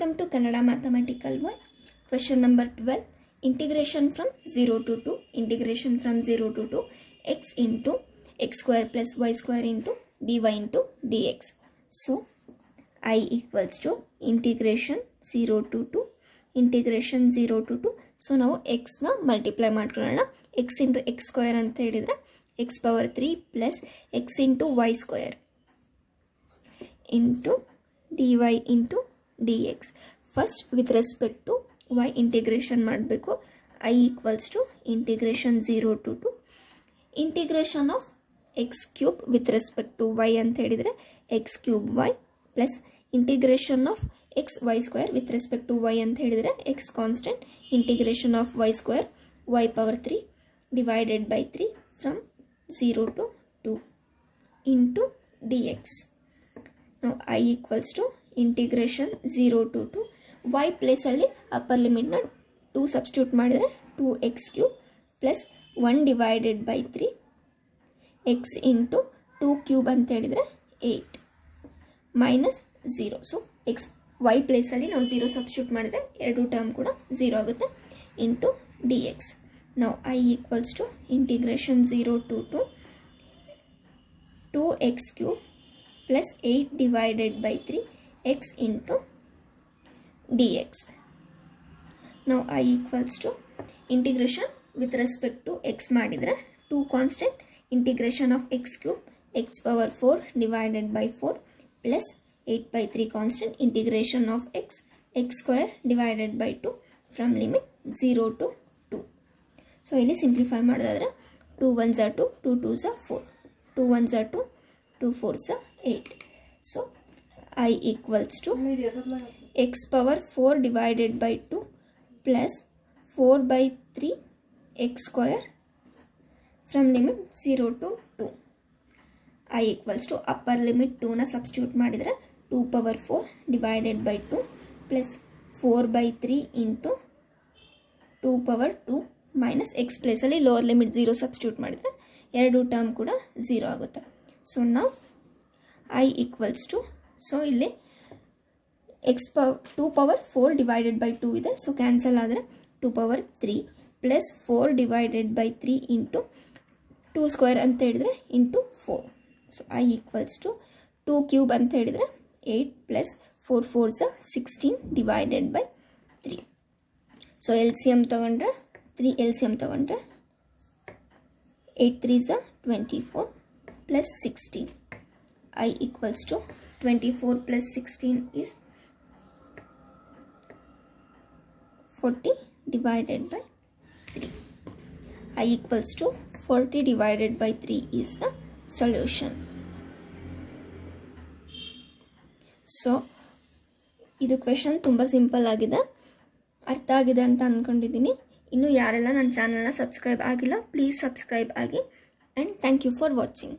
Welcome to Kannada Mathematical 1. Question number 12. Integration from 0 to 2. Integration from 0 to 2. X into x square plus y square into dy into dx. So, I equals to integration 0 to 2. Integration 0 to 2. So, now x na multiply ಮಾಡ್ಕೊಳ್ಳೋಣ. X into x square ಅಂತ ಹೇಳಿದ್ರೆ x power 3 plus x into y square into dy into dx. First with respect to y integration ಮಾಡಬೇಕು. I equals to integration 0 to 2 integration of x cube with respect to y ಅಂತ ಹೇಳಿದ್ರೆ x cube y plus integration of x y square with respect to y ಅಂತ ಹೇಳಿದ್ರೆ x constant integration of y square y power 3 divided by 3 from 0 to 2 into dx. Now I equals to integration 0 to 2 y place ಅಲ್ಲಿ upper limit ನ 2 substitute ಮಾಡಿದ್ರೆ 2x cube plus 1 divided by 3 x into 2 cube ಅಂತ ಹೇಳಿದ್ರೆ 8 minus 0. So x y place ಅಲ್ಲಿ ನಾವು 0 substitute ಮಾಡಿದ್ರೆ ಎರಡು term ಕೂಡ 0 ಆಗುತ್ತೆ into dx. Now I equals to integration 0 to 2 2x cube plus 8 divided by 3 x into dx. Now I equals to integration with respect to x ಮಾಡಿದ್ರೆ 2 constant integration of x cube x power 4 divided by 4 plus 8 by 3 constant integration of x x square divided by 2 from limit 0 to 2. So ಇಲ್ಲಿ simplify ಮಾಡೋದಾದ್ರೆ 2 1s are 2 2 2s are 4 2 1s are 2 2 4s are 8. So I equals to x power 4 divided by 2 plus 4 by 3 x square from limit 0 to 2. I equals to upper limit 2 na substitute ಮಾಡಿದ್ರೆ 2 power 4 divided by 2 plus 4 by 3 into 2 power 2 minus x place ಅಲ್ಲಿ lower limit 0 substitute ಮಾಡಿದ್ರೆ ಎರಡು term ಕೂಡ 0 ಆಗುತ್ತೆ. So now I equals to, so ಇಲ್ಲಿ x power 2 power 4 divided by 2 ಇದೆ, so cancel ಆದರೆ 2 power 3 plus 4 divided by 3 into 2 square ಅಂತ ಹೇಳಿದ್ರೆ into 4. So I equals to 2 cube ಅಂತ ಹೇಳಿದ್ರೆ 8 plus 4 4s 16 divided by 3. So LCM ತಗೊಂಡ್ರೆ 3 LCM ತಗೊಂಡ್ರೆ 8 3s 24 plus 16. I equals to 24 plus 16 is 40 divided by 3. I equals to 40 divided by 3 is the solution. So ಇದು question ತುಂಬ simple ಆಗಿದೆ, ಅರ್ಥ ಆಗಿದೆ ಅಂತ ಅಂದ್ಕೊಂಡಿದ್ದೀನಿ. ಇನ್ನು ಯಾರೆಲ್ಲ ನನ್ನ ಚಾನಲ್ನ ಸಬ್ಸ್ಕ್ರೈಬ್ ಆಗಿಲ್ಲ ಪ್ಲೀಸ್ ಸಬ್ಸ್ಕ್ರೈಬ್ ಆಗಿ, and thank you for watching.